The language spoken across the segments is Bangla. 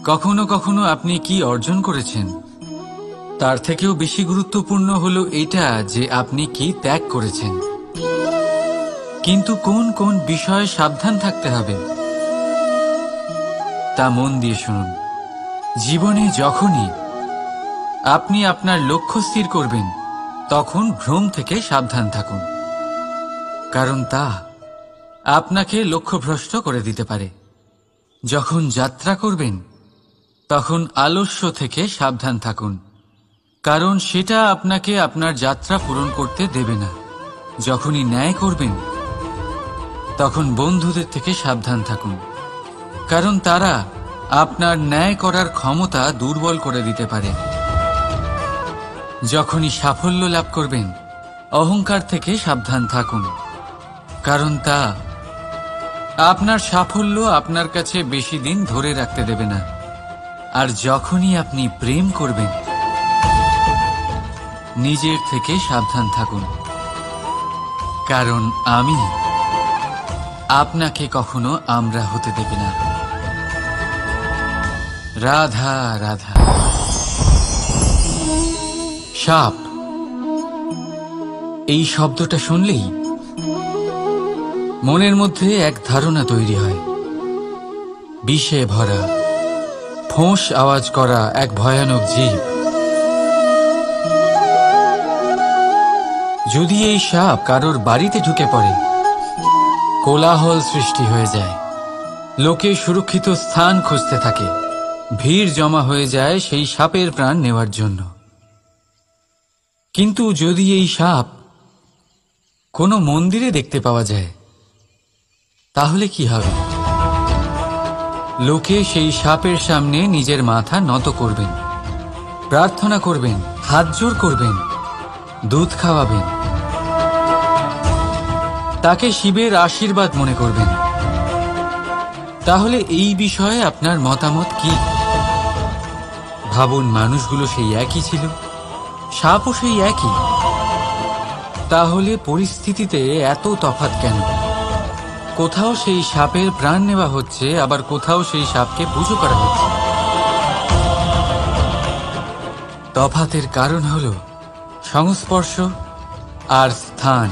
কখনো কখনো আপনি কি অর্জন করেছেন তার থেকেও বেশি গুরুত্বপূর্ণ হলো এটা যে আপনি কি ত্যাগ করেছেন। কিন্তু কোন কোন বিষয়ে সাবধান থাকতে হবে তা মন দিয়ে শুনুন। জীবনে যখনই আপনি আপনার লক্ষ্য স্থির করবেন তখন ভ্রম থেকে সাবধান থাকুন, কারণ তা আপনাকে লক্ষ্যভ্রষ্ট করে দিতে পারে। যখন যাত্রা করবেন তখন আলস্য থেকে সাবধান থাকুন, কারণ সেটা আপনাকে আপনার যাত্রা পূরণ করতে দেবে না। যখনই ন্যায় করবেন তখন বন্ধুদের থেকে সাবধান থাকুন, কারণ তারা আপনার ন্যায় করার ক্ষমতা দুর্বল করে দিতে পারে। যখনই সাফল্য লাভ করবেন অহংকার থেকে সাবধান থাকুন, কারণ তা আপনার সাফল্য আপনার কাছে বেশি দিন ধরে রাখতে দেবে না। আর যখনই আপনি প্রেম করবেন নিজের থেকে সাবধান থাকুন, কারণ আমি আপনাকে কখনো আমরা হতে দেবে না। রাধা রাধা। সাপ, এই শব্দটা শুনলেই মনের মধ্যে এক ধারণা তৈরি হয়। বিষে ভরা, ফোঁস আওয়াজ করা এক ভয়ানক জীব। যদি এই সাপ কারোর বাড়িতে ঢুকে পড়ে কোলাহল সৃষ্টি হয়ে যায়, লোকে সুরক্ষিত স্থান খুঁজতে থাকে, ভিড় জমা হয়ে যায় সেই সাপের প্রাণ নেওয়ার জন্য। কিন্তু যদি এই সাপ কোনো মন্দিরে দেখতে পাওয়া যায় তাহলে কি হবে? লোকে সেই সাপের সামনে নিজের মাথা নত করবেন, প্রার্থনা করবেন, হাত জোড় করবেন, দুধ খাওয়াবেন, তাকে শিবের আশীর্বাদ মনে করবেন। তাহলে এই বিষয়ে আপনার মতামত কি? ভাবুন, মানুষগুলো সেই একই ছিল, সাপও সেই একই। তাহলে পরিস্থিতিতে এত তফাৎ কেন? কোথাও সেই সাপের প্রাণ নেওয়া হচ্ছে, আবার কোথাও সেই সাপকে পুজো করা হচ্ছে। তফাতের কারণ হল সংস্পর্শ আর স্থান।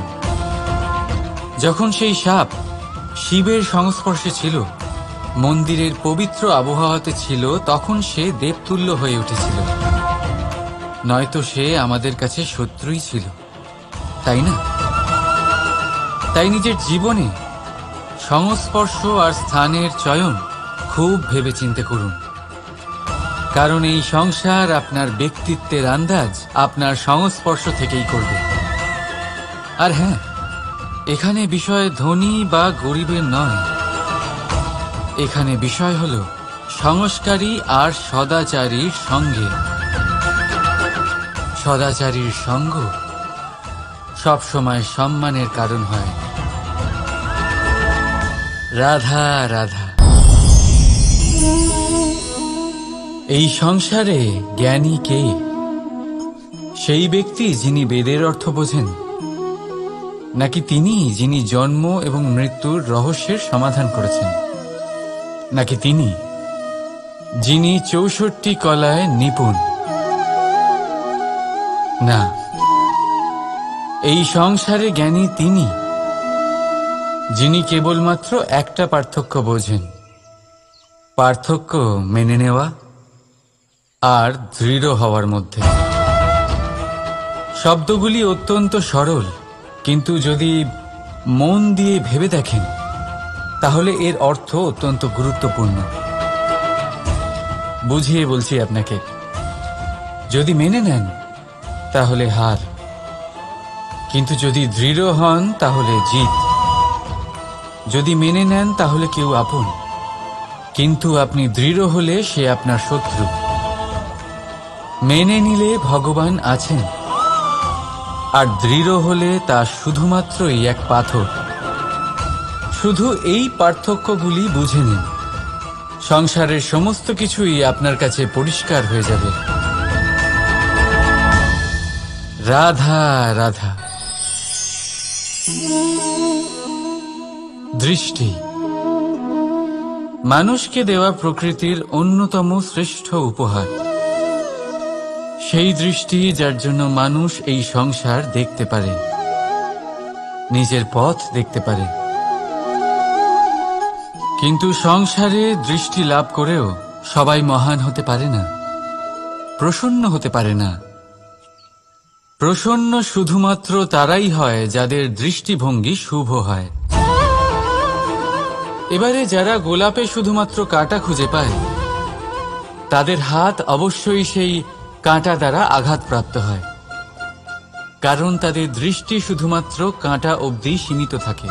যখন সেই সাপ শিবের সংস্পর্শে ছিল, মন্দিরের পবিত্র আবহাওয়াতে ছিল, তখন সে দেবতুল্য হয়ে উঠেছিল, নয়তো সে আমাদের কাছে শত্রুই ছিল, তাই না? তাই নিজের জীবনে সংস্পর্শ আর স্থানের চয়ন খুব ভেবেচিন্তে করুন, কারণ এই সংসার আপনার ব্যক্তিত্বের আন্দাজ আপনার সংস্পর্শ থেকেই করবে। আর হ্যাঁ, এখানে বিষয় ধনী বা গরিবের নয়, এখানে বিষয় হল সংস্কারী আর সদাচারীর সঙ্গে। সদাচারীর সঙ্গ সবসময় সম্মানের কারণ হয়। রাধা রাধা। এই সংসারে জ্ঞানী কে? সেই ব্যক্তি যিনি বেদের অর্থ বোঝেন, নাকি তিনি যিনি জন্ম এবং মৃত্যুর রহস্যের সমাধান করেছেন, নাকি তিনি যিনি ৬৪ কলায় নিপুণ? না, এই সংসারে জ্ঞানী তিনি যিনি কেবলমাত্র একটা পার্থক্য বোঝেন, পার্থক্য মেনে নেওয়া আর দৃঢ় হওয়ার মধ্যে। শব্দগুলি অত্যন্ত সরল, কিন্তু যদি মন দিয়ে ভেবে দেখেন তাহলে এর অর্থ অত্যন্ত গুরুত্বপূর্ণ। বুঝিয়ে বলছি আপনাকে, যদি মেনে নেন তাহলে হার, কিন্তু যদি দৃঢ় হন তাহলে জিত। যদি মেনে নেন তাহলে কেউ আপন, কিন্তু আপনি দৃঢ় হলে সে আপনার শত্রু। মেনে নিলে ভগবান আছেন, আর দৃঢ় হলে তা শুধুমাত্রই এক পাথর। শুধু এই পার্থক্যগুলি বুঝে নিন, সংসারের সমস্ত কিছুই আপনার কাছে পরিষ্কার হয়ে যাবে। রাধা রাধা। দৃষ্টি, মানুষকে দেওয়া প্রকৃতির অন্যতম শ্রেষ্ঠ উপহার, সেই দৃষ্টি যার জন্য মানুষ এই সংসার দেখতে পারে, নিজের পথ দেখতে পারে। কিন্তু সংসারে দৃষ্টি লাভ করেও সবাই মহান হতে পারে না, প্রসন্ন হতে পারে না। প্রসন্ন শুধুমাত্র তারাই হয় যাদের দৃষ্টিভঙ্গি শুভ হয়। এবারে যারা গোলাপে শুধুমাত্র কাঁটা খুঁজে পায়, তাদের হাত অবশ্যই সেই কাঁটা দ্বারা আঘাতপ্রাপ্ত হয়, কারণ তাদের দৃষ্টি শুধুমাত্র কাঁটা অবধি সীমিত থাকে।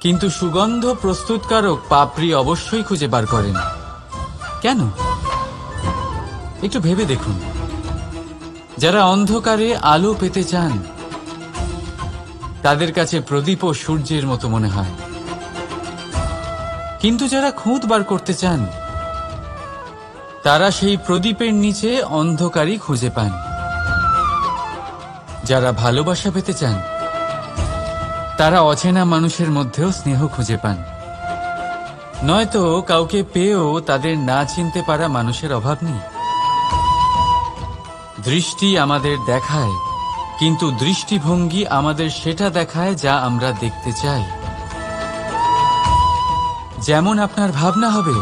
কিন্তু সুগন্ধ প্রস্তুতকারক পাপড়ি অবশ্যই খুঁজে বার করেন। কেন? একটু ভেবে দেখুন। যারা অন্ধকারে আলো পেতে চান, তাদের কাছে প্রদীপ ও সূর্যের মতো মনে হয়। কিন্তু যারা খুঁত বার করতে চান, তারা সেই প্রদীপের নিচে অন্ধকারই খুঁজে পান। যারা ভালোবাসা পেতে চান, তারা অচেনা মানুষের মধ্যেও স্নেহ খুঁজে পান। নয়তো কাউকে পেয়েও তাদের না চিনতে পারা মানুষের অভাব নেই। দৃষ্টি আমাদের দেখায়, কিন্তু দৃষ্টিভঙ্গি আমাদের সেটা দেখায় যা আমরা দেখতে চাই। যেমন আপনার ভাবনা হবে,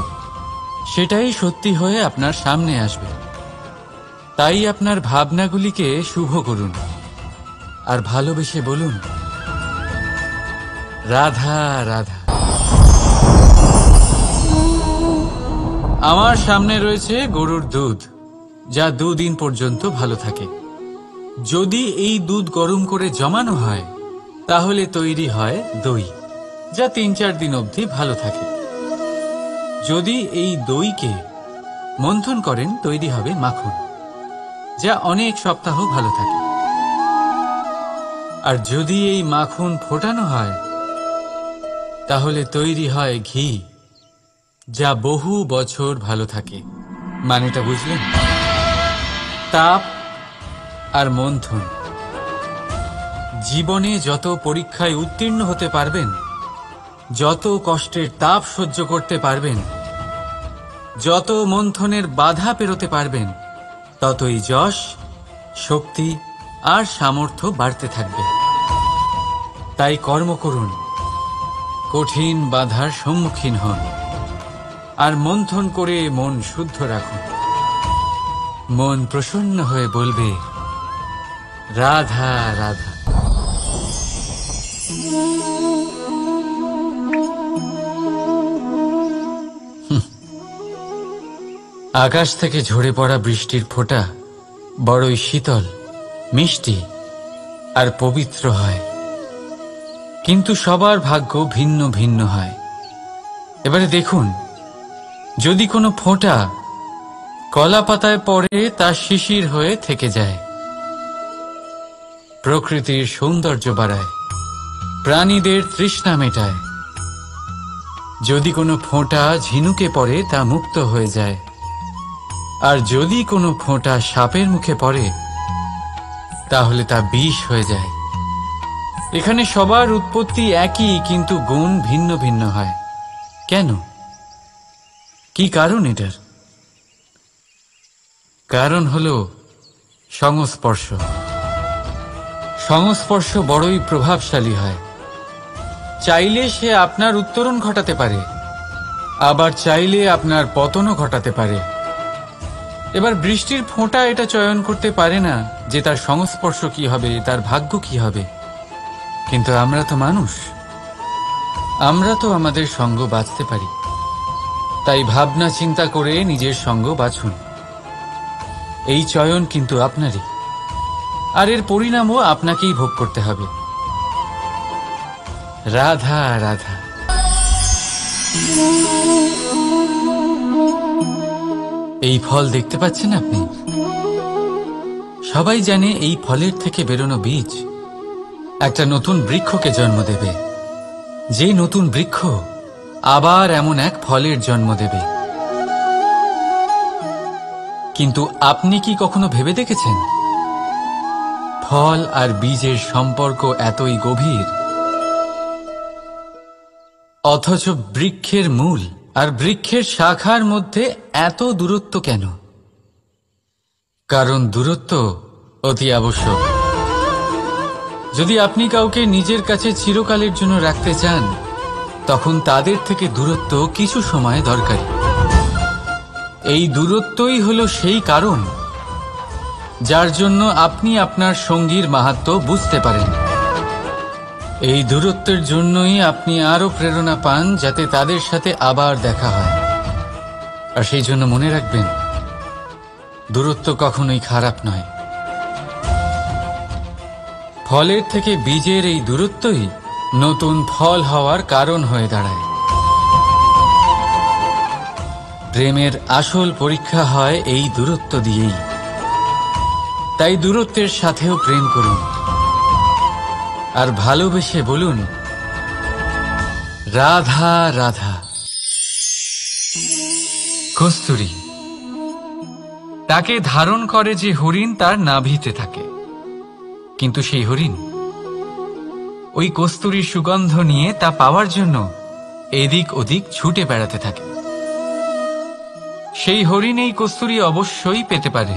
সেটাই সত্যি হয়ে আপনার সামনে আসবে। তাই আপনার ভাবনাগুলিকে শুভ করুন আর ভালোবেসে বলুন, রাধা রাধা। আমার সামনে রয়েছে গরুর দুধ, যা 2 দিন পর্যন্ত ভালো থাকে। যদি এই দুধ গরম করে জমানো হয়, তাহলে তৈরি হয় দই, যা 3-4 দিন অবধি ভালো থাকে। যদি এই দইকে মন্থন করেন, তৈরি হবে মাখন, যা অনেক সপ্তাহ ভালো থাকে। আর যদি এই মাখন ফোটানো হয়, তাহলে তৈরি হয় ঘি, যা বহু বছর ভালো থাকে। মানেটা বুঝলেন? তাপ আর মন্থন। জীবনে যত পরীক্ষায় উত্তীর্ণ হতে পারবেন, যত কষ্টের তাপ সহ্য করতে পারবেন, যত মন্থনের বাধা পেরোতে পারবেন, ততই যশ, শক্তি আর সামর্থ্য বাড়তে থাকবে। তাই কর্ম করুন, কঠিন বাধার সম্মুখীন হন, আর মন্থন করে মন শুদ্ধ রাখুন। মন প্রসন্ন হয়ে বলবে, রাধা রাধা। আকাশ থেকে ঝরে পড়া বৃষ্টির ফোঁটা বড়ই শীতল, মিষ্টি আর পবিত্র হয়। কিন্তু সবার ভাগ্য ভিন্ন ভিন্ন হয়। এবারে দেখুন, যদি কোনো ফোঁটা কলা পাতায় পড়ে, তা শিশির হয়ে থেকে যায়। প্রকৃতির সৌন্দর্য বাড়ায়, প্রাণীদের তৃষ্ণা মেটায়। যদি কোনো ফোঁটা ঝিনুকে পড়ে, তা মুক্ত হয়ে যায়। আর যদি কোনো ফোঁটা সাপের মুখে পড়ে, তাহলে তা বিষ হয়ে যায়। এখানে সবার উৎপত্তি একই, কিন্তু গুণ ভিন্ন ভিন্ন হয়। কেন? কি কারণ এটার? কারণ হলো সংস্পর্শ। সংস্পর্শ বড়ই প্রভাবশালী হয়। চাইলে সে আপনার উত্তরণ ঘটাতে পারে, আবার চাইলে আপনার পতনও ঘটাতে পারে। এবার বৃষ্টির ফোঁটা এটা চয়ন করতে পারে না যে তার সংস্পর্শ কি হবে, তার ভাগ্য কি হবে। কিন্তু আমরা তো মানুষ, আমরা তো আমাদের সঙ্গ বাঁচতে পারি। তাই ভাবনা চিন্তা করে নিজের সঙ্গ বাছুন। এই চয়ন কিন্তু আপনারই, আর এর পরিণামও আপনাকেই ভোগ করতে হবে। রাধা রাধা। এই ফল দেখতে পাচ্ছেন আপনি? সবাই জানে এই ফলের থেকে বেরোনো বীজ একটা নতুন বৃক্ষকে জন্ম দেবে, যে নতুন বৃক্ষ আবার এমন এক ফলের জন্ম দেবে। কিন্তু আপনি কি কখনো ভেবে দেখেছেন ফল আর বীজের সম্পর্ক এতই গভীর, অথচ বৃক্ষের মূল আর বৃক্ষের শাখার মধ্যে এত দূরত্ব কেন? কারণ দূরত্ব অতি আবশ্যক। যদি আপনি কাউকে নিজের কাছে চিরকালের জন্য রাখতে চান, তখন তাদের থেকে দূরত্ব কিছু সময় দরকারি। এই দূরত্বই হলো সেই কারণ যার জন্য আপনি আপনার সঙ্গীর মাহাত্ম্য বুঝতে পারেন। এই দূরত্বের জন্যই আপনি আরো প্রেরণা পান যাতে তাদের সাথে আবার দেখা হয়। আর সেই জন্য মনে রাখবেন, দূরত্ব কখনোই খারাপ নয়। ফলের থেকে বীজের এই দূরত্বই নতুন ফল হওয়ার কারণ হয়ে দাঁড়ায়। প্রেমের আসল পরীক্ষা হয় এই দূরত্ব দিয়েই। তাই দূরত্বের সাথেও প্রেম করুন, আর ভালোবেসে বলুন, রাধা রাধা। কস্তুরী তাকে ধারণ করে যে হরিণ তার নাভিতে থাকে, কিন্তু সেই হরিণ ওই কস্তুরীর সুগন্ধ নিয়ে তা পাওয়ার জন্য এদিক ওদিক ছুটে বেড়াতে থাকে। সেই হরিণ এই কস্তুরী অবশ্যই পেতে পারে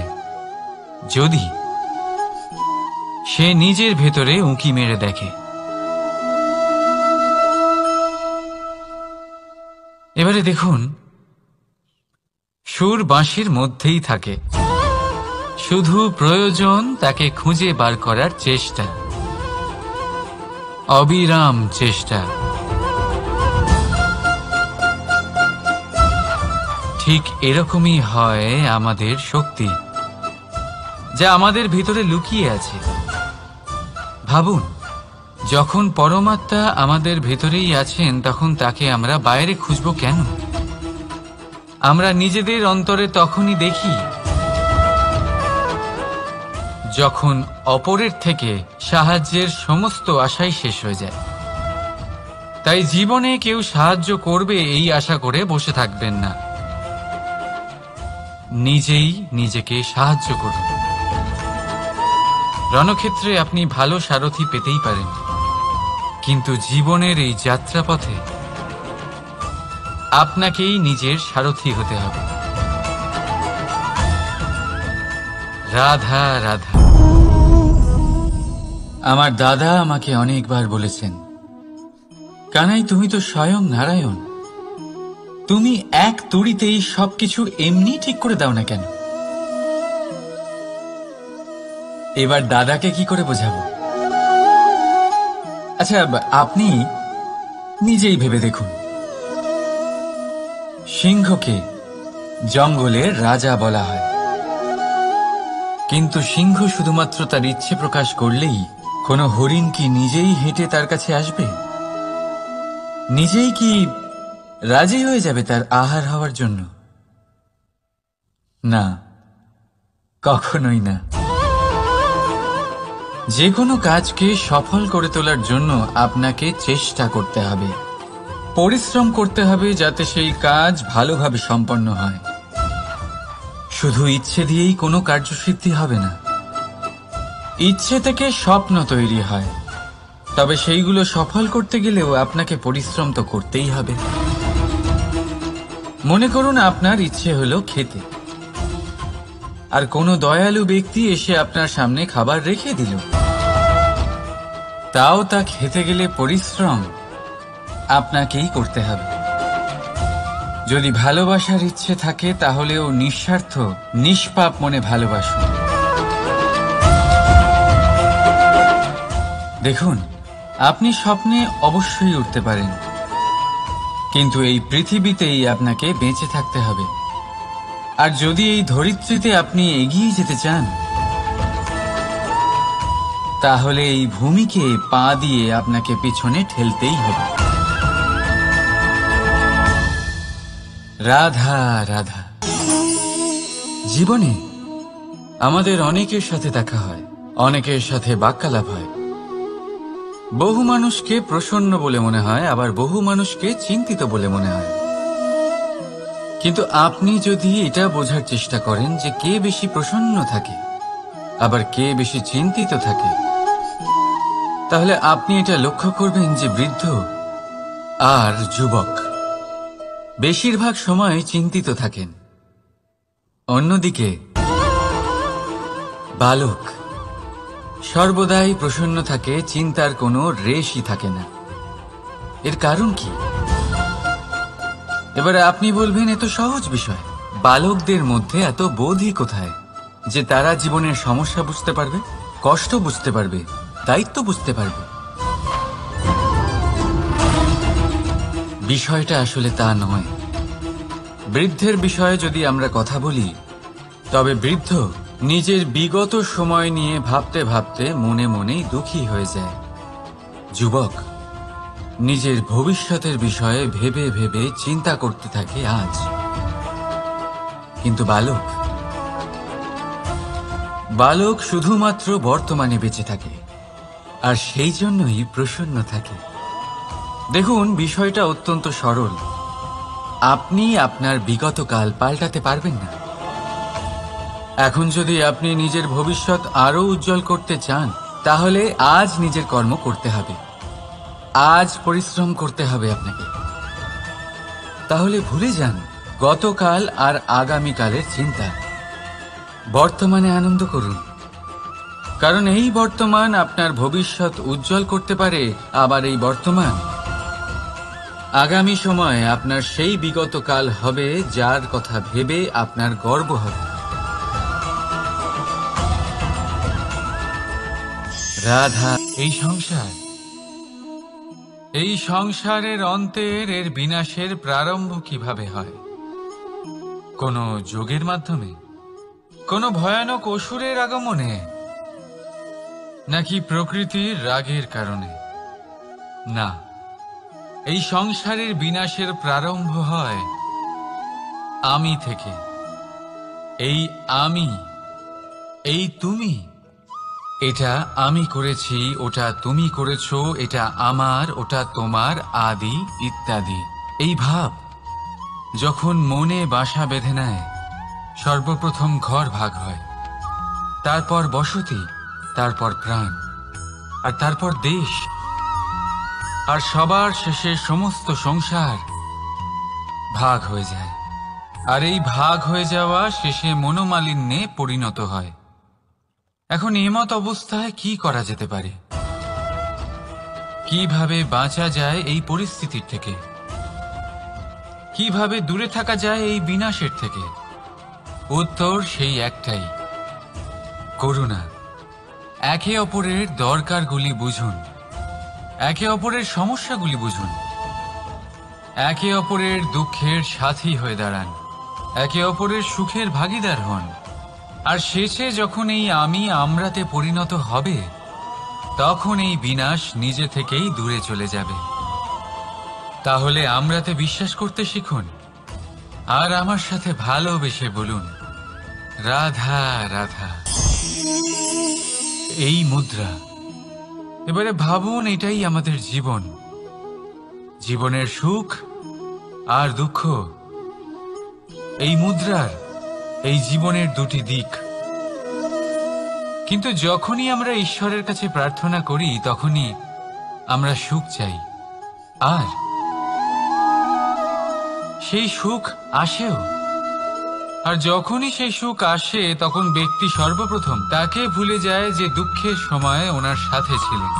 যদি সে নিজের ভেতরে উঁকি মেরে দেখে। এবারে দেখুন, সুর বাঁশির মধ্যেই থাকে, শুধু প্রয়োজন তাকে খুঁজে বার করার চেষ্টা, অবিরাম চেষ্টা। ঠিক এরকমই হয় আমাদের শক্তি, যা আমাদের ভিতরে লুকিয়ে আছে। ভাবুন, যখন পরমাত্মা আমাদের ভেতরেই আছেন, তখন তাকে আমরা বাইরে খুঁজব কেন? আমরা নিজেদের অন্তরে তখনই দেখি যখন অপরের থেকে সাহায্যের সমস্ত আশাই শেষ হয়ে যায়। তাই জীবনে কেউ সাহায্য করবে এই আশা করে বসে থাকবেন না, নিজেই নিজেকে সাহায্য করুন। রণক্ষেত্রে আপনি ভালো সারথি পেতেই পারেন, কিন্তু জীবনের এই যাত্রাপথে আপনাকেই নিজের সারথি হতে হবে। রাধা রাধা। আমার দাদা আমাকে অনেকবার বলেছেন, কানাই, তুমি তো স্বয়ং নারায়ণ, তুমি এক তুড়িতেই সবকিছু এমনি ঠিক করে দাও না কেন? এবার দাদাকে কি করে বোঝাবো? আচ্ছা, আপনি নিজেই ভেবে দেখুন, সিংহকে জঙ্গলের রাজা বলা হয়, কিন্তু সিংহ শুধুমাত্র তার ইচ্ছে প্রকাশ করলেই কোনো হরিণ কি নিজেই হেঁটে তার কাছে আসবে? নিজেই কি রাজি হয়ে যাবে তার আহার হওয়ার জন্য? না, কখনোই না। যে কোনো কাজকে সফল করে তোলার জন্য আপনাকে চেষ্টা করতে হবে, পরিশ্রম করতে হবে, যাতে সেই কাজ ভালোভাবে সম্পন্ন হয়। শুধু ইচ্ছে দিয়েই কোনো কার্যসিদ্ধি হবে না। ইচ্ছে থেকে স্বপ্ন তৈরি হয়, তবে সেইগুলো সফল করতে গেলেও আপনাকে পরিশ্রম তো করতেই হবে। মনে করুন, আপনার ইচ্ছে হলো খেতে, আর কোনো দয়ালু ব্যক্তি এসে আপনার সামনে খাবার রেখে দিল। তাও তা খেতে গেলে পরিশ্রম আপনাকেই করতে হবে। যদি ভালোবাসার ইচ্ছে থাকে, তাহলেও নিঃস্বার্থ নিষ্পাপ মনে ভালোবাসুন। দেখুন, আপনি স্বপ্নে অবশ্যই উঠতে পারেন, কিন্তু এই পৃথিবীতেই আপনাকে বেঁচে থাকতে হবে। আর যদি এই ধরিত্রীতে আপনি এগিয়ে যেতে চান, তাহলে এই ভূমিকে পা দিয়ে আপনাকে পিছনে ঠেলতেই হবে। রাধা রাধা। জীবনে আমাদের অনেকের সাথে দেখা হয়, অনেকের সাথে বাক্যালাপ হয়। বহু মানুষকে প্রসন্ন বলে মনে হয়, আবার বহু মানুষকে চিন্তিত বলে মনে হয়। কিন্তু আপনি যদি এটা বোঝার চেষ্টা করেন যে কে বেশি প্রসন্ন থাকে আবার কে বেশি চিন্তিত থাকে, তাহলে আপনি এটা লক্ষ্য করবেন যে বৃদ্ধ আর যুবক বেশিরভাগ সময় চিন্তিত থাকেন। অন্যদিকে বালক সর্বদাই প্রসন্ন থাকে, চিন্তার কোনো রেশই থাকে না। এর কারণ কি? এবারে আপনি বলবেন, এত সহজ বিষয়। বালকদের মধ্যে এত বোধই কোথায় যে তারা জীবনের সমস্যা বুঝতে পারবে, কষ্ট বুঝতে পারবে, দায়িত্ব বুঝতে পারবে? বিষয়টা আসলে তা নয়। বৃদ্ধের বিষয়ে যদি আমরা কথা বলি, তবে বৃদ্ধ নিজের বিগত সময় নিয়ে ভাবতে ভাবতে মনে মনেই দুঃখী হয়ে যায়। যুবক নিজের ভবিষ্যতের বিষয়ে ভেবে ভেবে চিন্তা করতে থাকে আজ। কিন্তু বালক শুধুমাত্র বর্তমানে বেঁচে থাকে, আর সেই জন্যই প্রসন্ন থাকে। দেখুন, বিষয়টা অত্যন্ত সরল। আপনি আপনার বিগত কাল পাল্টাতে পারবেন না। এখন যদি আপনি নিজের ভবিষ্যৎ আরো উজ্জ্বল করতে চান, তাহলে আজ নিজের কর্ম করতে হবে, আজ পরিশ্রম করতে হবে আপনাকে। তাহলে ভুলে যান গতকাল আর আগামীকালের চিন্তা। বর্তমানে আনন্দ করুন, কারণ এই বর্তমান আপনার ভবিষ্যৎ উজ্জ্বল করতে পারে। আবার এই বর্তমান আগামী সময়ে আপনার সেই বিগত কাল হবে, যার কথা ভেবে আপনার গর্ব হবে। রাধা, এই সংসারের অন্তের, এর বিনাশের প্রারম্ভ কিভাবে হয়? কোন যোগের মাধ্যমে? কোন ভয়ানক অসুরের আগমনে? নাকি প্রকৃতির রাগের কারণে? না, এই সংসারের বিনাশের প্রারম্ভ হয় আমি থেকে। এই আমি, এই তুমি, এটা আমি করেছি, ওটা তুমি করেছো, এটা আমার, ওটা তোমার, আদি ইত্যাদি। এই ভাব যখন মনে বাসা বেঁধে নেয়, সর্বপ্রথম ঘর ভাগ হয়, তারপর বসতি, তারপর প্রাণ, আর তারপর দেশ, আর সবার শেষে সমস্ত সংসার ভাগ হয়ে যায়। আর এই ভাগ হয়ে যাওয়া শেষে মনোমালিন্যে পরিণত হয়। এখন এমত অবস্থায় কি করা যেতে পারে? কিভাবে বাঁচা যায় এই পরিস্থিতির থেকে? কিভাবে দূরে থাকা যায় এই বিনাশের থেকে? উত্তর সেই একটাই, করুণা। একে অপরের দরকারগুলি বুঝুন, একে অপরের সমস্যাগুলি বুঝুন, একে অপরের দুঃখের সাথী হয়ে দাঁড়ান, একে অপরের সুখের ভাগীদার হন। আর শেষে যখন এই আমি আমরাতে পরিণত হবে, তখন এই বিনাশ নিজে থেকেই দূরে চলে যাবে। তাহলে আমরাতে বিশ্বাস করতে শিখুন, আর আমার সাথে ভালোবেসে বলুন, রাধা রাধা। এই মুদ্রা। এবারে ভাবুন, এটাই আমাদের জীবন, জীবনের সুখ আর দুঃখ। এই মুদ্রার, এই জীবনের দুটি দিক। কিন্তু যখনই আমরা ঈশ্বরের কাছে প্রার্থনা করি, তখনই আমরা সুখ চাই, আর সেই সুখ আসেও। আর যখনই সেই সুখ আসে, তখন ব্যক্তি সর্বপ্রথম তাকে ভুলে যায় যে দুঃখের সময় ওনার সাথে ছিলেন।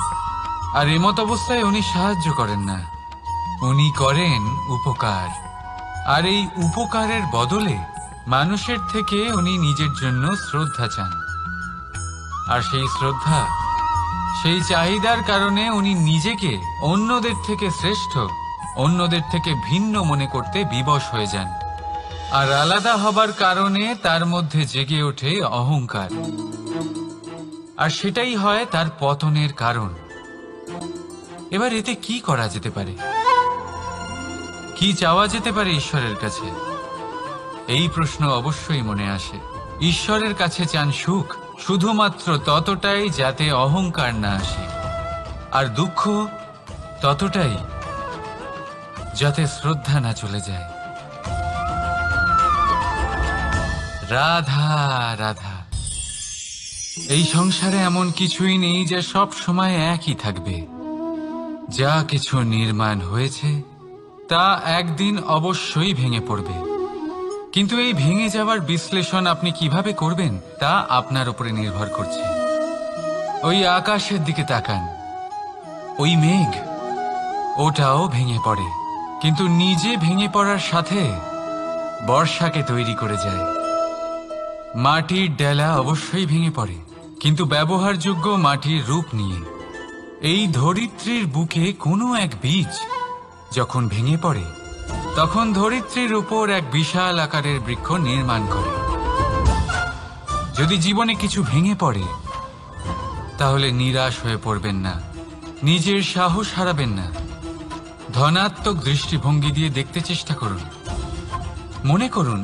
আর এমত অবস্থায় উনি সাহায্য করেন না, উনি করেন উপকার। আর এই উপকারের বদলে মানুষের থেকে উনি নিজের জন্য শ্রদ্ধা চান। আর সেই শ্রদ্ধা, সেই চাহিদার কারণে উনি নিজেকে অন্যদের থেকে শ্রেষ্ঠ, অন্যদের থেকে ভিন্ন মনে করতে বিবশ হয়ে যান। আর আলাদা হবার কারণে তার মধ্যে জেগে ওঠে অহংকার, আর সেটাই হয় তার পতনের কারণ। এবার এতে কি করা যেতে পারে? কি চাওয়া যেতে পারে ঈশ্বরের কাছে? এই প্রশ্ন অবশ্যই মনে আসে। ঈশ্বরের কাছে চান সুখ, শুধুমাত্র ততটাই যাতে অহংকার না আসে, আর দুঃখ ততটাই যাতে শ্রদ্ধা না চলে যায়। রাধা রাধা। এই সংসারে এমন কিছুই নেই যে সব সময় একই থাকবে। যা কিছু নির্মাণ হয়েছে তা একদিন অবশ্যই ভেঙে পড়বে। কিন্তু এই ভেঙে যাওয়ার বিশ্লেষণ আপনি কিভাবে করবেন তা আপনার উপরে নির্ভর করছে। ওই আকাশের দিকে তাকান, ওই মেঘ, ওটাও ভেঙে পড়ে, কিন্তু নিজে ভেঙে পড়ার সাথে বর্ষাকে তৈরি করে যায়। মাটির ডেলা অবশ্যই ভেঙে পড়ে, কিন্তু ব্যবহারযোগ্য মাটির রূপ নিয়ে। এই ধরিত্রীর বুকে কোনো এক বীজ যখন ভেঙে পড়ে, তখন ধরিত্রীর উপর এক বিশাল আকারের বৃক্ষ নির্মাণ করে। যদি জীবনে কিছু ভেঙে পড়ে, তাহলে নিরাশ হয়ে পড়বেন না, নিজের সাহস হারাবেন না। ধনাত্মক দৃষ্টিভঙ্গি দিয়ে দেখতে চেষ্টা করুন। মনে করুন,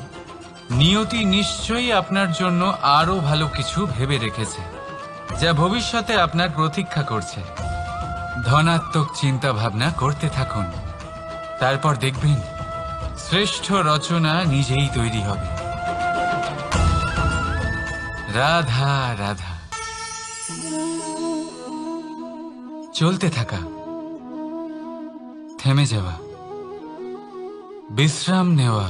নিয়তি নিশ্চয়ই আপনার জন্য আরো ভালো কিছু ভেবে রেখেছে, যা ভবিষ্যতে আপনার প্রতীক্ষা করছে। ধনাত্মক চিন্তা ভাবনা করতে থাকুন, তারপর দেখবেন শ্রেষ্ঠ রচনা নিজেই তৈরি হবে। রাধা রাধা। চলতে থাকা, থেমে যাওয়া, বিশ্রাম নেওয়া,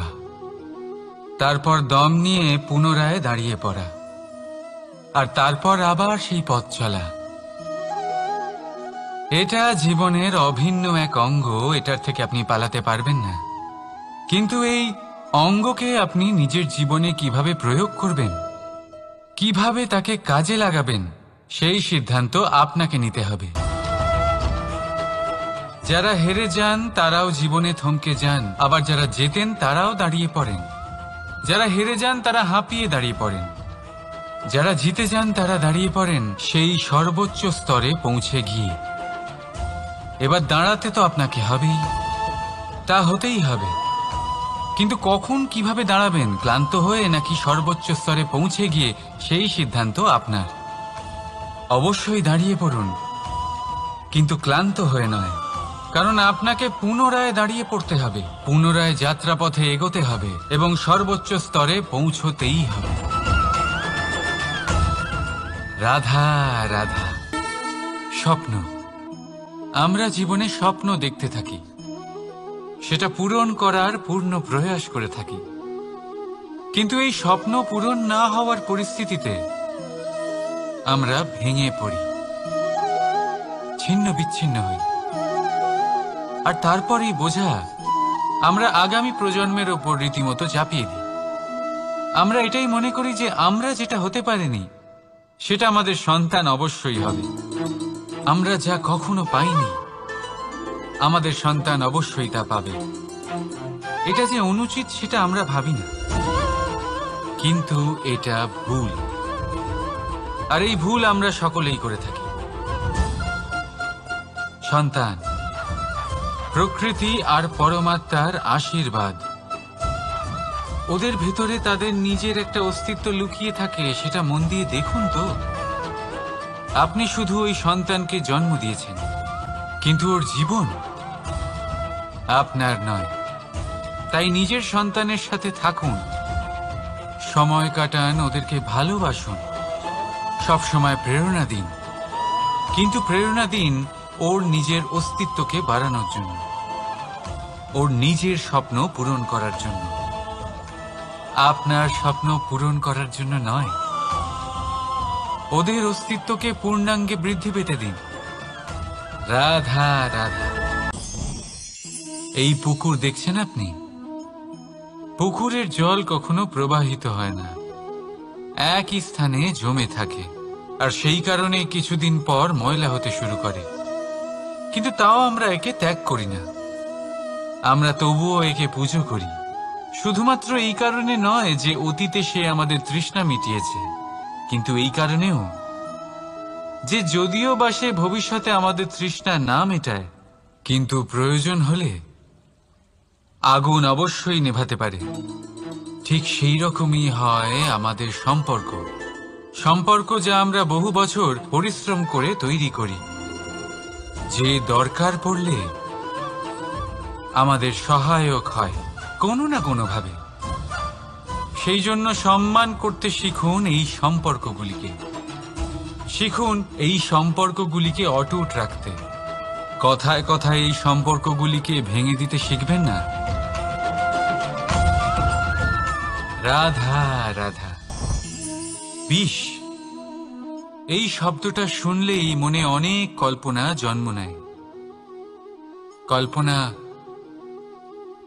তারপর দম নিয়ে পুনরায় দাঁড়িয়ে পড়া, আর তারপর আবার সেই পথ চলা। এটা জীবনের অভিন্ন এক অঙ্গ, এটার থেকে আপনি পালাতে পারবেন না। কিন্তু এই অঙ্গকে আপনি নিজের জীবনে কিভাবে প্রয়োগ করবেন, কিভাবে তাকে কাজে লাগাবেন, সেই সিদ্ধান্ত আপনাকে নিতে হবে। যারা হেরে যান তারাও জীবনে থমকে যান, আবার যারা জেতেন তারাও দাঁড়িয়ে পড়েন। যারা হেরে যান তারা হাঁপিয়ে দাঁড়িয়ে পড়েন, যারা জিতে যান তারা দাঁড়িয়ে পড়েন সেই সর্বোচ্চ স্তরে পৌঁছে গিয়ে। এবার দাঁড়াতে তো আপনাকে হবেই, তা হতেই হবে। কিন্তু কখন কিভাবে দাঁড়াবেন, ক্লান্ত হয়ে নাকি সর্বোচ্চ স্তরে পৌঁছে গিয়ে, সেই সিদ্ধান্ত আপনার। অবশ্যই দাঁড়িয়ে পড়ুন, কিন্তু ক্লান্ত হয়ে নয়, কারণ আপনাকে পুনরায় দাঁড়িয়ে পড়তে হবে, পুনরায় যাত্রাপথে এগোতে হবে এবং সর্বোচ্চ স্তরে পৌঁছতেই হবে। রাধা রাধা। স্বপ্ন, আমরা জীবনে স্বপ্ন দেখতে থাকি, সেটা পূরণ করার পূর্ণ প্রয়াস করে থাকি। কিন্তু এই স্বপ্ন পূরণ না হওয়ার পরিস্থিতিতে আমরা ভেঙে পড়ি, ছিন্ন বিচ্ছিন্ন হই, আর তারপরেই বোঝা আমরা আগামী প্রজন্মের ওপর রীতিমতো চাপিয়ে দিই। আমরা এটাই মনে করি যে আমরা যেটা হতে পারিনি সেটা আমাদের সন্তান অবশ্যই হবে। আমরা যা কখনো পাইনি আমাদের সন্তান অবশ্যই তা পাবে। এটা যে অনুচিত সেটা আমরা ভাবি না, কিন্তু এটা ভুল, আর এই ভুল আমরা সকলেই করে থাকি। সন্তান প্রকৃতি আর পরমাত্মার আশীর্বাদ। ওদের ভেতরে তাদের নিজের একটা অস্তিত্ব লুকিয়ে থাকে, সেটা মন দিয়ে দেখুন তো। আপনি শুধু ওই সন্তানকে জন্ম দিয়েছেন, কিন্তু ওর জীবন আপনার নয়। তাই নিজের সন্তানের সাথে থাকুন, সময় কাটান, ওদেরকে ভালোবাসুন, সবসময় প্রেরণা দিন, কিন্তু প্রেরণা দিন ওর নিজের অস্তিত্বকে বাড়ানোর জন্য, ওর নিজের স্বপ্ন পূরণ করার জন্য, আপনার স্বপ্ন পূরণ করার জন্য নয়। ওদের অস্তিত্বকে পূর্ণাঙ্গে বৃদ্ধি পেতে দিন। রাধা রাধা। এই পুকুর দেখছেন আপনি? পুকুরের জল কখনো প্রবাহিত হয় না, একই স্থানে জমে থাকে, আর সেই কারণে কিছুদিন পর ময়লা হতে শুরু করে। কিন্তু তাও আমরা একে ত্যাগ করি না, আমরা তবুও একে পুজো করি। শুধুমাত্র এই কারণে নয় যে অতীতে সে আমাদের তৃষ্ণা মিটিয়েছে, কিন্তু এই কারণেও যে যদিও বা সে ভবিষ্যতে আমাদের তৃষ্ণা না মেটায়, কিন্তু প্রয়োজন হলে আগুন অবশ্যই নেভাতে পারে। ঠিক সেই রকমই হয় আমাদের সম্পর্ক, সম্পর্ক যা আমরা বহু বছর পরিশ্রম করে তৈরি করি, যে দরকার পড়লে আমাদের সহায়ক হয় কোনো না কোনোভাবে। সেই জন্য সম্মান করতে শিখুন এই সম্পর্কগুলিকে, শিখুন এই সম্পর্কগুলিকে অটুট রাখতে। কথায় কথায় এই সম্পর্কগুলিকে ভেঙে দিতে শিখবেন না। রাধা রাধা। বিষ, এই শব্দটা শুনলেই মনে অনেক কল্পনা জন্ম নেয়। কল্পনা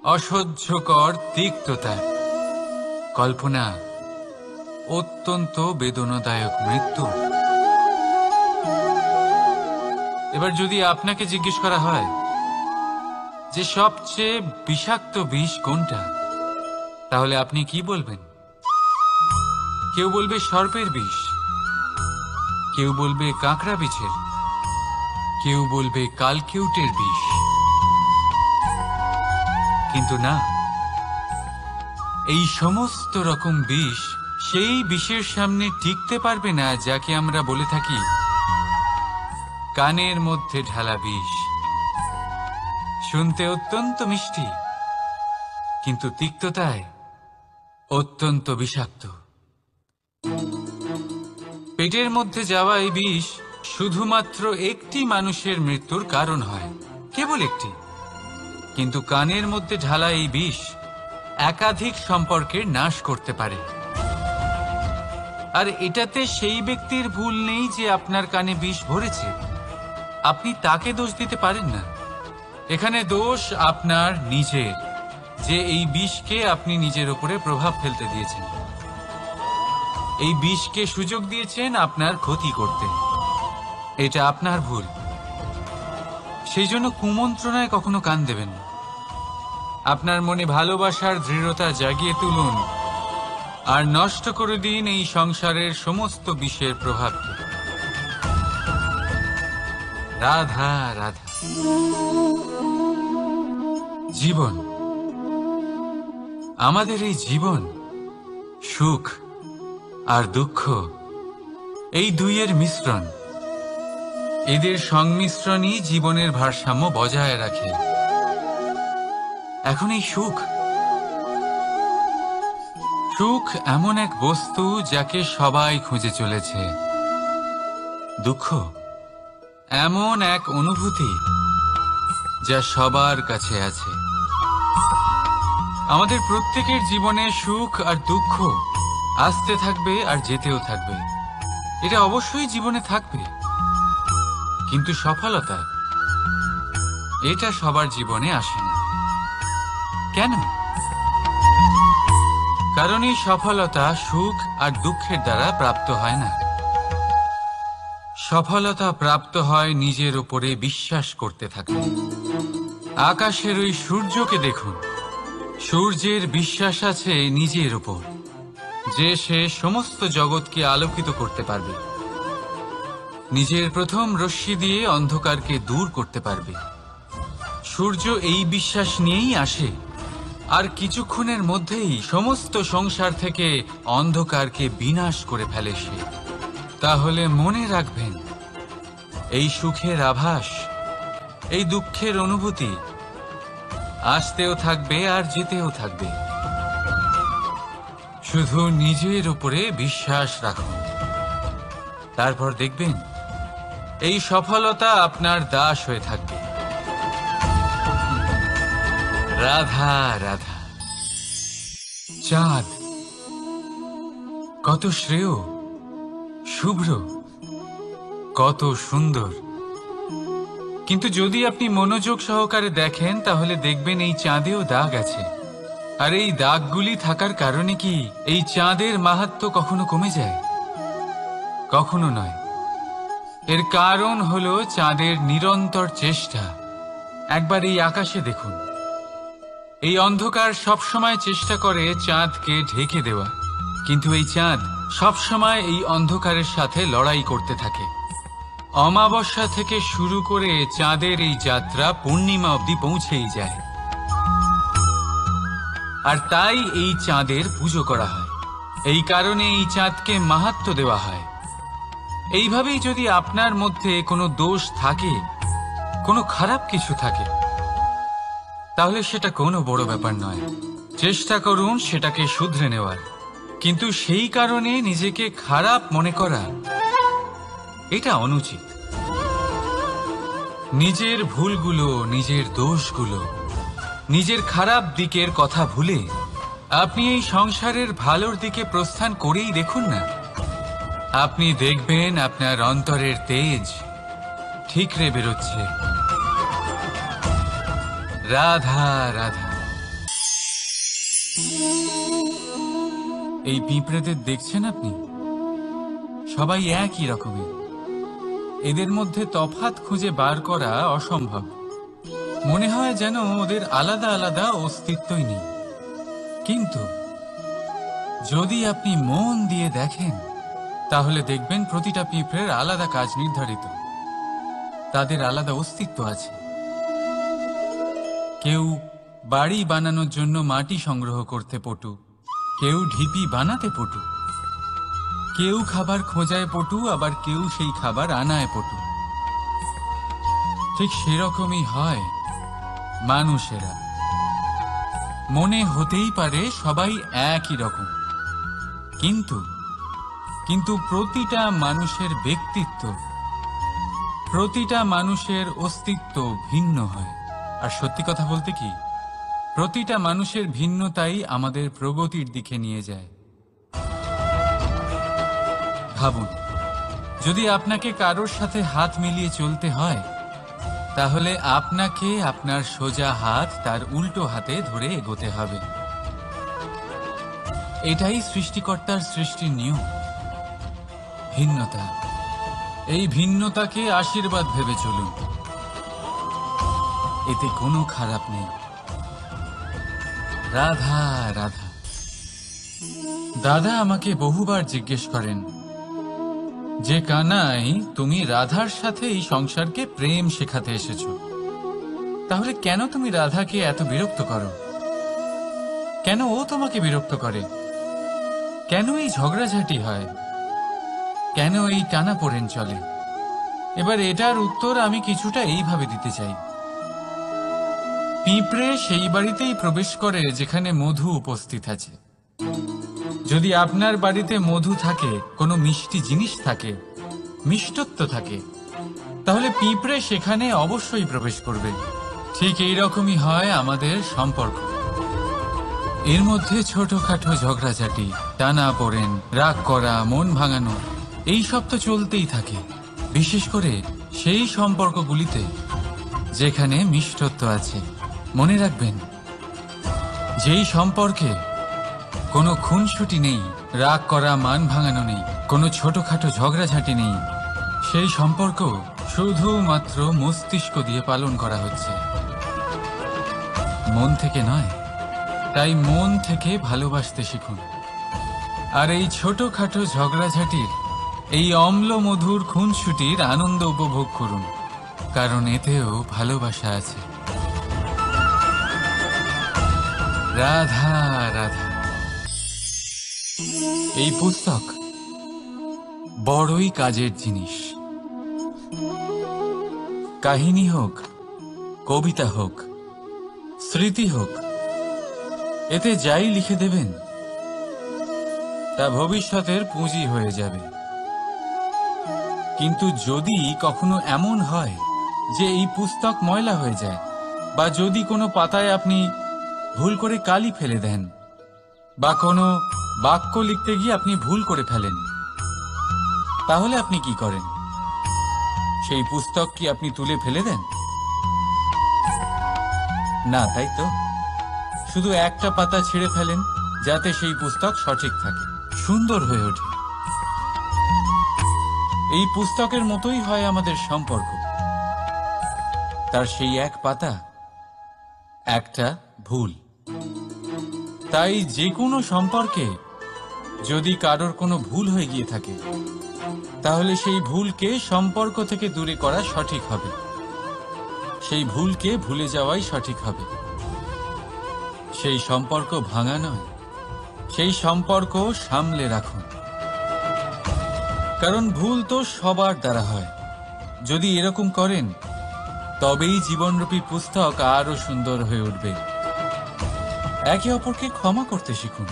অসহ্যকর তিক্ততা, কল্পনা অত্যন্ত বেদনাদায়ক মৃত্যু। এবার যদি আপনাকে জিজ্ঞেস করা হয় যে সবচেয়ে বিষাক্ত বিষ কোনটা, তাহলে আপনি কি বলবেন? কেউ বলবে সর্পের বিষ, কেউ বলবে কাঁকড়া বিছের, কেউ বলবে কালকিউটের বিষ। কিন্তু না, এই সমস্ত রকম বিষ সেই বিষের সামনে টিকতে পারবে না যাকে আমরা বলে থাকি কানের মধ্যে ঢালা বিষ। শুনতে অত্যন্ত মিষ্টি, কিন্তু তিক্ততায় অত্যন্ত বিষাক্ত। পেটের মধ্যে যাওয়া এই বিষ শুধুমাত্র একটি মানুষের মৃত্যুর কারণ হয়, কেবল একটি। কিন্তু কানের মধ্যে ঢালা এই বিষ একাধিক সম্পর্কের নাশ করতে পারে। আর এটাতে সেই ব্যক্তির ভুল নেই যে আপনার কানে বিষ ভরেছে, আপনি তাকে দোষ দিতে পারেন না। এখানে দোষ আপনার নিজের, যে এই বিষকে আপনি নিজের উপরে প্রভাব ফেলতে দিয়েছেন, এই বিষকে সুযোগ দিয়েছেন আপনার ক্ষতি করতে। এটা আপনার ভুল। সেই জন্য কুমন্ত্রণায় কখনো কান দেবেন না। আপনার মনে ভালোবাসার দৃঢ়তা জাগিয়ে তুলুন আর নষ্ট করে দিন এই সংসারের সমস্ত বিষের প্রভাবকে। রাধা রাধা। জীবন, আমাদের এই জীবন, সুখ আর দুঃখ, এই দুইয়ের মিশ্রণ। এদের সংমিশ্রণই জীবনের ভারসাম্য বজায় রাখে। এখন এই সুখ, সুখ এমন এক বস্তু যাকে সবাই খুঁজে চলেছে। দুঃখ এমন এক অনুভূতি যা সবার কাছে আছে। আমাদের প্রত্যেকের জীবনে সুখ আর দুঃখ আসতে থাকবে আর যেতেও থাকবে। এটা অবশ্যই জীবনে থাকবে। কিন্তু সফলতা, এটা সবার জীবনে আসে না। কেন? কারণ এই সফলতা সুখ আর দুঃখের দ্বারা প্রাপ্ত হয় না। সফলতা প্রাপ্ত হয় নিজের উপরে বিশ্বাস করতে থাকলে। আকাশের ওই সূর্যকে দেখুন, সূর্যের বিশ্বাস আছে নিজের উপর যে সে সমস্ত জগৎকে আলোকিত করতে পারবে, নিজের প্রথম রশ্মি দিয়ে অন্ধকারকে দূর করতে পারবে। সূর্য এই বিশ্বাস নিয়েই আসে, আর কিছুক্ষণের মধ্যেই সমস্ত সংসার থেকে অন্ধকারকে বিনাশ করে ফেলে সে। তাহলে মনে রাখবেন, এই সুখের আভাস, এই দুঃখের অনুভূতি আসতেও থাকবে আর যেতেও থাকবে। শুধু নিজের উপরে বিশ্বাস রাখুন, তারপর দেখবেন এই সফলতা আপনার দাস হয়ে থাকবে। রাধা রাধা। চাঁদ কত শ্রেয়, শুভ্র, কত সুন্দর। কিন্তু যদি আপনি মনোযোগ সহকারে দেখেন তাহলে দেখবেন এই চাঁদেও দাগ আছে। আর এই দাগগুলি থাকার কারণে কি এই চাঁদের মাহাত্ম্য কখনো কমে যায়? কখনো নয়। এর কারণ হলো চাঁদের নিরন্তর চেষ্টা। একবার এই আকাশে দেখুন, এই অন্ধকার সবসময় চেষ্টা করে চাঁদকে ঢেকে দেওয়া, কিন্তু এই চাঁদ সবসময় এই অন্ধকারের সাথে লড়াই করতে থাকে। অমাবস্যা থেকে শুরু করে চাঁদের এই যাত্রা পূর্ণিমা অবধি পৌঁছেই যায়। আর তাই এই চাঁদের পুজো করা হয়, এই কারণে এই চাঁদকে মাহাত্ম্য দেওয়া হয়। এইভাবেই যদি আপনার মধ্যে কোনো দোষ থাকে, কোনো খারাপ কিছু থাকে, তাহলে সেটা কোনো বড় ব্যাপার নয়। চেষ্টা করুন সেটাকে শুধরে নেওয়ার। কিন্তু সেই কারণে নিজেকে খারাপ মনে করা, এটা অনুচিত। নিজের ভুলগুলো, নিজের দোষগুলো, নিজের খারাপ দিকের কথা ভুলে আপনি এই সংসারের ভালোর দিকে প্রস্থান করেই দেখুন না। আপনি দেখবেন আপনার অন্তরের তেজ ঠিকরে বেরোচ্ছে। রাধা রাধা। এই পিঁপড়েদের দেখছেন আপনি? সবাই একই রকমের। এদের মধ্যে তফাৎ খুঁজে বার করা অসম্ভব। মনে হয় যেন ওদের আলাদা আলাদা অস্তিত্বই নেই। কিন্তু যদি আপনি মন দিয়ে দেখেন তাহলে দেখবেন প্রতিটা পিঁপড়ের আলাদা কাজ নির্ধারিত। তাদের আলাদা অস্তিত্ব আছে। কেউ বাড়ি বানানোর জন্য মাটি সংগ্রহ করতে পটু, কেউ ঢিপি বানাতে পটু, কেউ খাবার খোঁজায় পটু, আবার কেউ সেই খাবার আনায় পটু। ঠিক সেরকমই হয় মানুষেরা। মনে হতেই পারে সবাই একই রকম, কিন্তু প্রতিটা মানুষের ব্যক্তিত্ব, প্রতিটা মানুষের অস্তিত্ব ভিন্ন হয়। আর সত্যি কথা বলতে কি, প্রতিটা মানুষের ভিন্নতাই আমাদের প্রগতির দিকে নিয়ে যায়। ভাবুন, যদি আপনাকে কারোর সাথে হাত মিলিয়ে চলতে হয়, তাহলে আপনাকে আপনার সোজা হাত তার উল্টো হাতে ধরে এগোতে হবে। এটাই সৃষ্টিকর্তার সৃষ্টির নিয়ম। ভিন্নতা, এই ভিন্নতাকে আশীর্বাদ ভেবে চলুন। এতে কোনো খারাপ নেই। রাধা রাধা। দাদা আমাকে বহুবার জিজ্ঞেস করেন যে কানাই, তুমি রাধার সাথে এই সংসারকে প্রেম শেখাতে এসেছো, তাহলে কেন তুমি রাধাকে এত বিরক্ত করো? কেন ও তোমাকে বিরক্ত করে? কেন এই ঝগড়াঝাটি হয়? কেন এই টানাপোড়েন চলে? এবার এটার উত্তর আমি কিছুটা এইভাবে দিতে চাই। পিঁপড়ে সেই বাড়িতেই প্রবেশ করে যেখানে মধু উপস্থিত আছে। যদি আপনার বাড়িতে মধু থাকে, কোনো মিষ্টি জিনিস থাকে, মিষ্টত্ব থাকে, তাহলে পিঁপড়ে সেখানে অবশ্যই প্রবেশ করবে। ঠিক এইরকমই হয় আমাদের সম্পর্ক। এর মধ্যে ছোটখাটো ঝগড়াঝাটি, টানাপোড়েন, রাগ করা, মন ভাঙানো, এইসব তো চলতেই থাকে। বিশেষ করে সেই সম্পর্কগুলিতে যেখানে মিষ্টত্ব আছে। মনে রাখবেন, যেই সম্পর্কে কোনো খুনসুটি নেই, রাগ করা, মান ভাঙানো নেই, কোনো ছোটখাটো ঝগড়াঝাটি নেই, সেই সম্পর্ক শুধুমাত্র মস্তিষ্ক দিয়ে পালন করা হচ্ছে, মন থেকে নয়। তাই মন থেকে ভালোবাসতে শিখুন। আর এই ছোটখাটো ঝগড়াঝাটির, এই অম্ল মধুর খুনসুটির আনন্দ উপভোগ করুন, কারণ এতেও ভালোবাসা আছে। রাধা রাধা। এই পুস্তক বড়ই কাজের জিনিস। কাহিনী হোক, কবিতা হোক, স্মৃতি হোক, এতে যাই লিখে দেবেন তা ভবিষ্যতের পুঁজি হয়ে যাবে। কিন্তু যদি কখনো এমন হয় যে এই পুস্তক ময়লা হয়ে যায়, বা যদি কোনো পাতায় আপনি ভুল করে কালি ফেলে দেন, বা কোনো বাক্য লিখতে গিয়ে আপনি ভুল করে ফেলেন, তাহলে আপনি কি করেন? সেই পুস্তক কি আপনি তুলে ফেলে দেন? না, তাই তো। শুধু একটা পাতা ছিঁড়ে ফেলেন, যাতে সেই পুস্তক সঠিক থাকে, সুন্দর হয়ে ওঠে। এই পুস্তকের মতোই হয় আমাদের সম্পর্ক। তার সেই এক পাতা, একটা ভুল। তাই যে কোনো সম্পর্কে যদি কারোর কোনো ভুল হয়ে গিয়ে থাকে, তাহলে সেই ভুলকে সম্পর্ক থেকে দূরে করা সঠিক হবে। সেই ভুলকে ভুলে যাওয়াই সঠিক হবে। সেই সম্পর্ক ভাঙা নয়, সেই সম্পর্ক সামলে রাখুন। কারণ ভুল তো সবার দ্বারা হয়। যদি এরকম করেন, তবেই জীবনরূপী পুস্তক আরো সুন্দর হয়ে উঠবে। একে অপরকে ক্ষমা করতে শিখুন।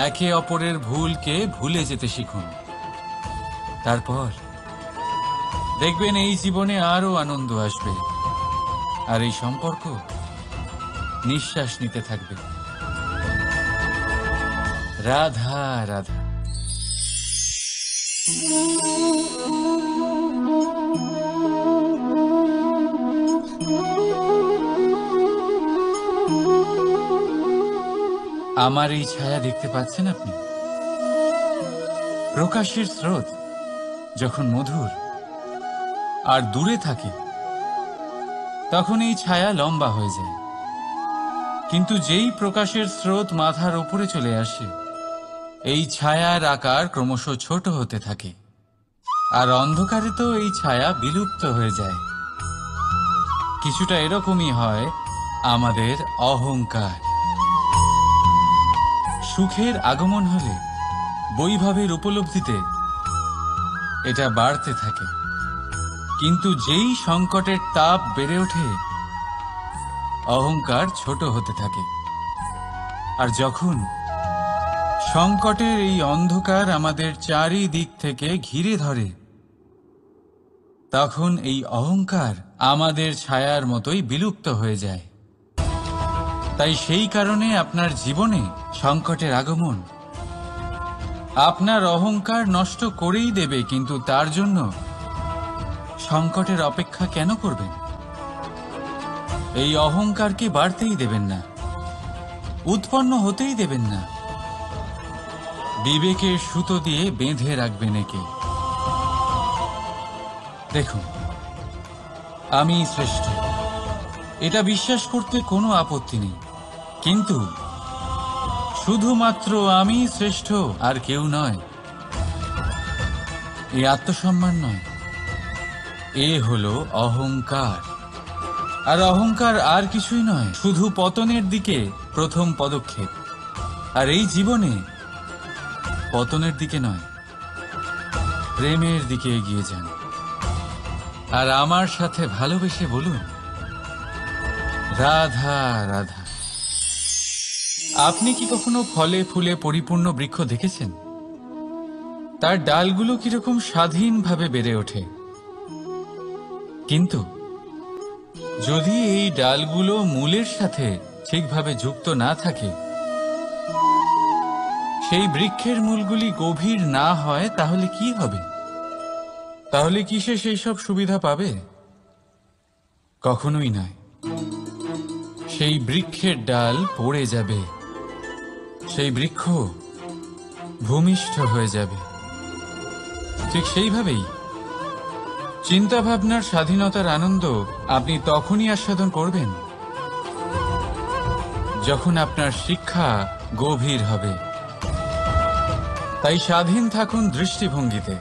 একে অপরের ভুলকে ভুলে যেতে শিখুন। তারপর দেখবেন এই জীবনে আরো আনন্দ আসবে, আর এই সম্পর্ক নিঃশ্বাস নিতে থাকবে। রাধা রাধা। আমার এই ছায়া দেখতে পাচ্ছেন আপনি? প্রকাশের স্রোত যখন মধুর আর দূরে থাকে তখন এই ছায়া লম্বা হয়ে যায়, কিন্তু যেই প্রকাশের স্রোত মাথার উপরে চলে আসে এই ছায়ার আকার ক্রমশ ছোট হতে থাকে, আর অন্ধকারে তো এই ছায়া বিলুপ্ত হয়ে যায়। কিছুটা এরকমই হয় আমাদের অহংকার। সুখের আগমন হলে, বৈভবের উপলব্ধিতে এটা বাড়তে থাকে, কিন্তু যেই সংকটের তাপ বেড়ে ওঠে অহংকার ছোট হতে থাকে। আর যখন সংকটের এই অন্ধকার আমাদের চারিদিক থেকে ঘিরে ধরে তখন এই অহংকার আমাদের ছায়ার মতোই বিলুপ্ত হয়ে যায়। তাই সেই কারণে আপনার জীবনে সংকটের আগমন আপনার অহংকার নষ্ট করেই দেবে, কিন্তু তার জন্য সংকটের অপেক্ষা কেন করবেন? এই অহংকারকে বাড়তেই দেবেন না, উৎপন্ন হতেই দেবেন না। বিবেকের সুতো দিয়ে বেঁধে রাখবেন একে। দেখুন, আমি শ্রেষ্ঠ, এটা বিশ্বাস করতে কোনো আপত্তি নেই, কিন্তু শুধুমাত্র আমি শ্রেষ্ঠ আর কেউ নয়, এই আত্মসম্মান নয়, এ হলো অহংকার। আর অহংকার আর কিছুই নয়, শুধু পতনের দিকে প্রথম পদক্ষেপ। আর এই জীবনে পতনের দিকে নয়, প্রেমের দিকে এগিয়ে যান। আর আমার সাথে ভালোবেসে বলুন, রাধা রাধা। আপনি কি কখনো ফলে ফুলে পরিপূর্ণ বৃক্ষ দেখেছেন? তার ডালগুলো কিরকম স্বাধীনভাবে বেড়ে ওঠে, কিন্তু যদি এই ডালগুলো মূলের সাথে ঠিকভাবে যুক্ত না থাকে, সেই বৃক্ষের মূলগুলি গভীর না হয়, তাহলে কি হবে? তাহলে কি সে সেই সব সুবিধা পাবে? কখনোই নয়। সেই বৃক্ষের ডাল পড়ে যাবে, সেই বৃক্ষ ভূমিষ্ঠ হয়ে যাবে। ঠিক সেইভাবেই চিন্তা ভাবনার স্বাধীনতার আনন্দ আপনি তখনই আস্বাদন করবেন যখন আপনার শিক্ষা গভীর হবে। তাই স্বাধীন থাকুন দৃষ্টিভঙ্গিতে,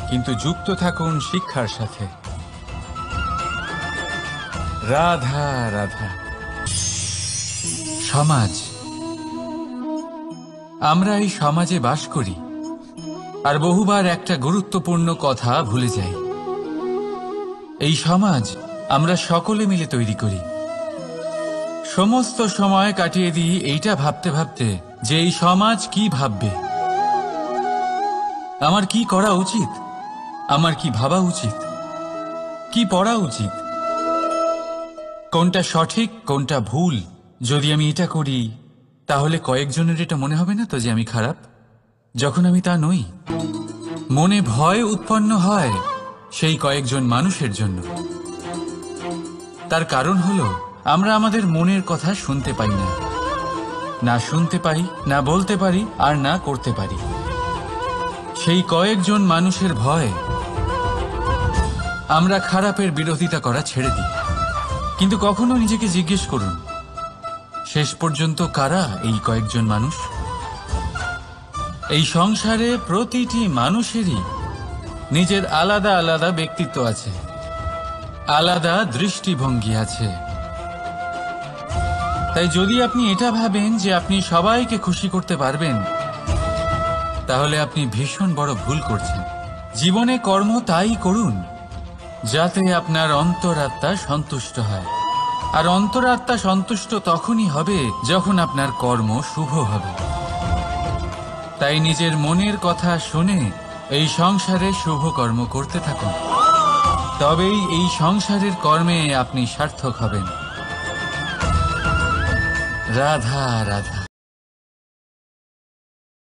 কিন্তু যুক্ত থাকুন শিক্ষার সাথে। রাধা রাধা। সমাজ, আমরা এই সমাজে বাস করি আর বহুবার একটা গুরুত্বপূর্ণ কথা ভুলে যাই। এই সমাজ আমরা সকলে মিলে তৈরি করি। সমস্ত সময় কাটিয়ে দিই এইটা ভাবতে ভাবতে যে এই সমাজ কি ভাববে, আমার কি করা উচিত, আমার কি ভাবা উচিত, কি পড়া উচিত, কোনটা সঠিক কোনটা ভুল। যদি আমি এটা করি তাহলে কয়েকজনের এটা মনে হবে না তো যে আমি খারাপ, যখন আমি তা নই। মনে ভয় উৎপন্ন হয় সেই কয়েকজন মানুষের জন্য। তার কারণ হলো আমরা আমাদের মনের কথা শুনতে পাই না, না শুনতে পাই, না বলতে পারি, আর না করতে পারি। সেই কয়েকজন মানুষের ভয় আমরা খারাপের বিরোধিতা করা ছেড়ে দিই। কিন্তু কখনো নিজেকে জিজ্ঞেস করুন, শেষ পর্যন্ত কারা এই কয়েকজন মানুষ? এই সংসারে প্রতিটি মানুষেরই নিজের আলাদা আলাদা ব্যক্তিত্ব আছে, আলাদা দৃষ্টিভঙ্গি আছে। তাই যদি আপনি এটা ভাবেন যে আপনি সবাইকে খুশি করতে পারবেন, তাহলে আপনি ভীষণ বড় ভুল করছেন। জীবনে কর্ম তাই করুন যাতে আপনার অন্তরাত্মা সন্তুষ্ট হয়, আর অন্তরাত্মা সন্তুষ্ট তখনই হবে যখন আপনার কর্ম শুভ হবে। তাই নিজের মনের কথা শুনে এই সংসারে শুভ কর্ম করতে থাকুন, তবেই এই সংসারের কর্মে আপনি সার্থক হবেন। রাধা রাধা।